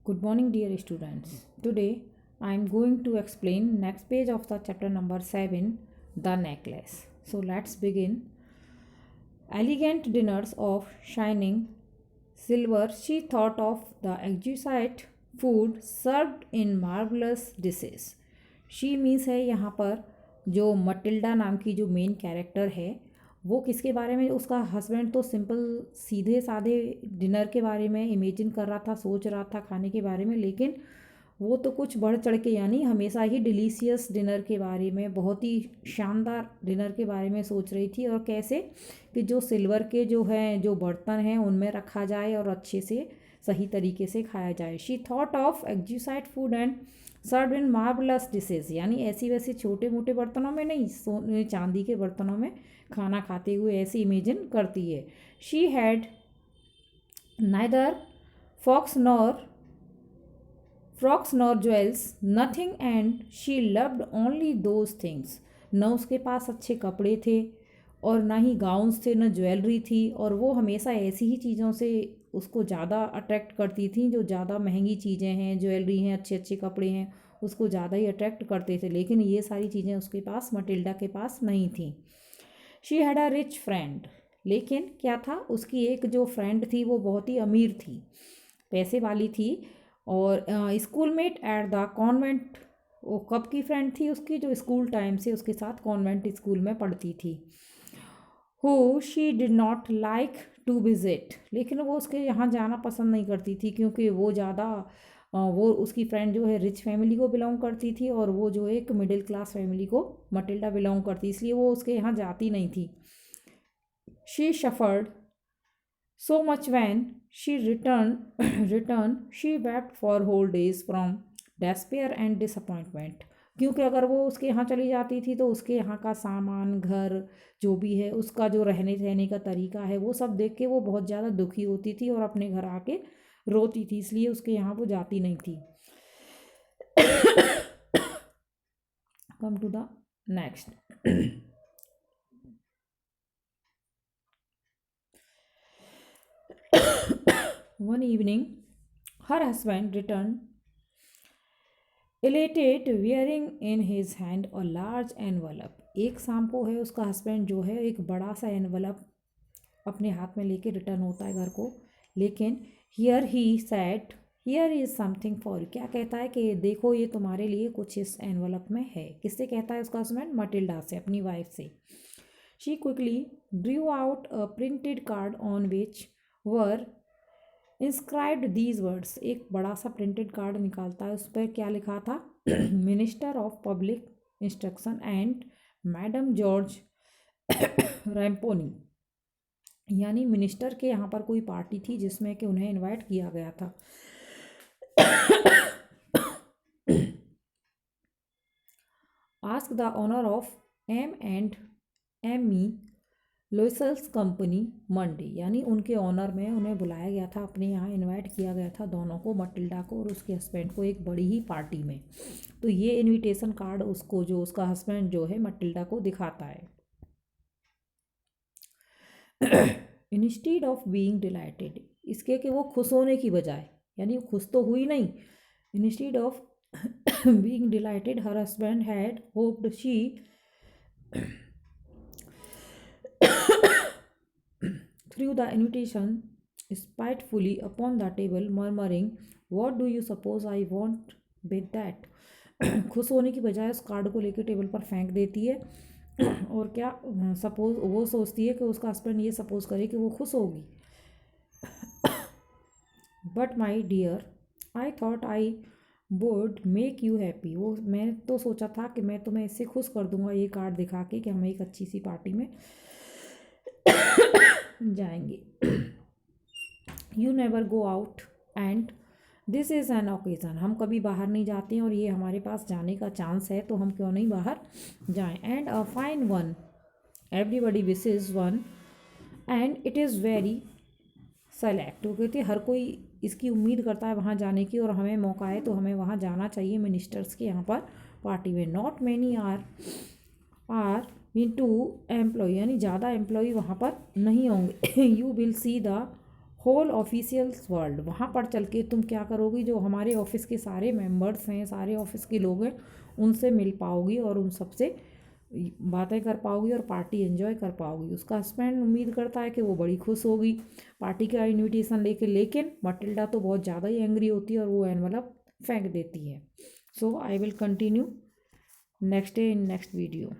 Good morning, dear students. Today I am going to explain next page of the chapter number 7, the necklace. So let's begin. Elegant dinners of shining silver, she thought of the exquisite food served in marvelous dishes. She means है यहाँ पर जो Matilda नाम की जो main character है वो किसके बारे में, उसका हस्बैंड तो सिंपल सीधे साधे डिनर के बारे में इमेजिन कर रहा था, सोच रहा था खाने के बारे में, लेकिन वो तो कुछ बढ़ चढ़ के यानी हमेशा ही डिलीशियस डिनर के बारे में, बहुत ही शानदार डिनर के बारे में सोच रही थी। और कैसे कि जो सिल्वर के जो हैं जो बर्तन हैं उनमें रखा जाए और अच्छे से सही तरीके से खाया जाए। She thought of exquisite food and serve in marvellous dishes, यानी ऐसी वैसे छोटे मोटे बर्तनों में नहीं, सोने चांदी के बर्तनों में खाना खाते हुए ऐसी इमेजिन करती है। She had neither fox nor frocks nor jewels nothing and she loved only those things. न उसके पास अच्छे कपड़े थे और ना ही गाउन्स थे, न ज्वेलरी थी, और वो हमेशा ऐसी ही चीज़ों से उसको ज़्यादा अट्रैक्ट करती थी जो ज़्यादा महंगी चीज़ें हैं, ज्वेलरी हैं, अच्छे अच्छे कपड़े हैं, उसको ज़्यादा ही अट्रैक्ट करते थे। लेकिन ये सारी चीज़ें उसके पास, मटिल्डा के पास नहीं थी। She had a rich friend, लेकिन क्या था, उसकी एक जो फ्रेंड थी वो बहुत ही अमीर थी, पैसे वाली थी। और स्कूलमेट एट द कॉन्वेंट, वो कब की फ्रेंड थी उसकी, जो स्कूल टाइम से उसके साथ कॉन्वेंट स्कूल में पढ़ती थी। Who she did not like to visit, लेकिन वो उसके यहाँ जाना पसंद नहीं करती थी क्योंकि वो ज़्यादा वो उसकी फ्रेंड जो है रिच फैमिली को बिलोंग करती थी और वो जो एक मिडिल क्लास फैमिली को मटिल्डा बिलोंग करती, इसलिए वो उसके यहाँ जाती नहीं थी। She suffered so much when she return she wept for whole days from despair and disappointment, क्योंकि अगर वो उसके यहाँ चली जाती थी तो उसके यहाँ का सामान, घर जो भी है, उसका जो रहने सहने का तरीका है, वो सब देख के वो बहुत ज़्यादा दुखी होती थी और अपने घर आके रोती थी, इसलिए उसके यहाँ वो जाती नहीं थी। Come to the next. One evening, her husband returned elated, wearing in his hand a large envelope. एक शाम को है उसका हस्बैंड जो है एक बड़ा सा एनवलप अपने हाथ में लेके रिटर्न होता है घर को, लेकिन here he said here is something for, क्या कहता है कि देखो ये तुम्हारे लिए कुछ इस एनवलप में है। किससे कहता है उसका हस्बैंड? मटिल्डा से, अपनी वाइफ से। She quickly Drew out a printed card on which were inscribed these words, एक बड़ा सा प्रिंटेड कार्ड निकालता है, उस पर क्या लिखा था? Minister of public instruction and madam George Ramponi, यानी मिनिस्टर के यहाँ पर कोई पार्टी थी जिसमें कि उन्हें इनवाइट किया गया था। Ask the honour of M and M E Loisels company Monday, यानी उनके ऑनर में उन्हें बुलाया गया था, अपने यहाँ इनवाइट किया गया था दोनों को, मटिल्डा को और उसके हस्बैंड को, एक बड़ी ही पार्टी में। तो ये इनविटेशन कार्ड उसको, जो उसका हस्बैंड जो है मटिल्डा को दिखाता है। इंस्टीड ऑफ बीइंग डिलाइटेड, इसके कि वो खुश होने की बजाय, यानी खुश तो हुई नहीं, instead of being dilated her husband had hoped she threw the invitation spitefully upon the table, murmuring, "What do you suppose I want with that?" खुश होने की बजाय उस कार्ड को लेकर टेबल पर फेंक देती है और क्या सपोज वो सोचती है कि उसका हस्बैंड ये सपोज करे कि वो खुश होगी। But my dear I thought I would make you happy, वो मैं तो सोचा था कि मैं तुम्हें इससे खुश कर दूंगा ये कार्ड दिखा के कि हम एक अच्छी सी पार्टी में जाएंगे। You never go out and this is an occasion, हम कभी बाहर नहीं जाते हैं और ये हमारे पास जाने का चांस है, तो हम क्यों नहीं बाहर जाएं। And a fine one, everybody wishes one and it is very select, वो कहते हर कोई इसकी उम्मीद करता है वहाँ जाने की और हमें मौका है तो हमें वहाँ जाना चाहिए मिनिस्टर्स के यहाँ पर पार्टी में। Not many are mean to employ, यानी ज़्यादा एम्प्लॉय वहाँ पर नहीं होंगे। You will see the whole officials world, वहाँ पर चल के तुम क्या करोगी, जो हमारे ऑफिस के सारे मेंबर्स हैं, सारे ऑफिस के लोग हैं, उनसे मिल पाओगी और उन सबसे बातें कर पाओगी और पार्टी एंजॉय कर पाओगी। उसका हस्बैंड उम्मीद करता है कि वो बड़ी खुश होगी पार्टी का इनविटेशन लेके, लेकिन मटिल्डा तो बहुत ज़्यादा ही एंग्री होती है और वो एनवलप फेंक देती है। So I will continue next day in next video.